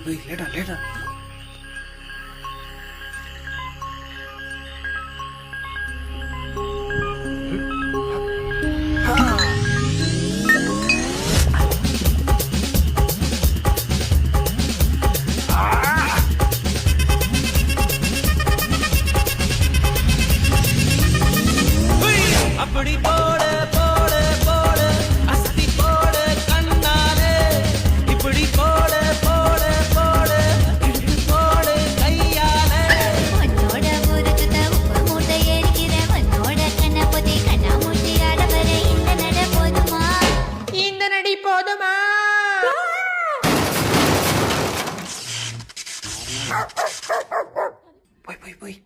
லேடா லேடா. அப்படி போட போட போட அஸ்தி போட கண்ணாலே இப்படி போட போட போட இழுத்து போட கையாலே உன்னோட ஊருக்கு உப்பு மூட்டை எரிக்கிறேன் உன்னோட கண்ண பொதி கண்ணா மூட்டி ஆடவரை இந்த நட போதுமா இந்த நடி போதுமா போய் போய் போய்.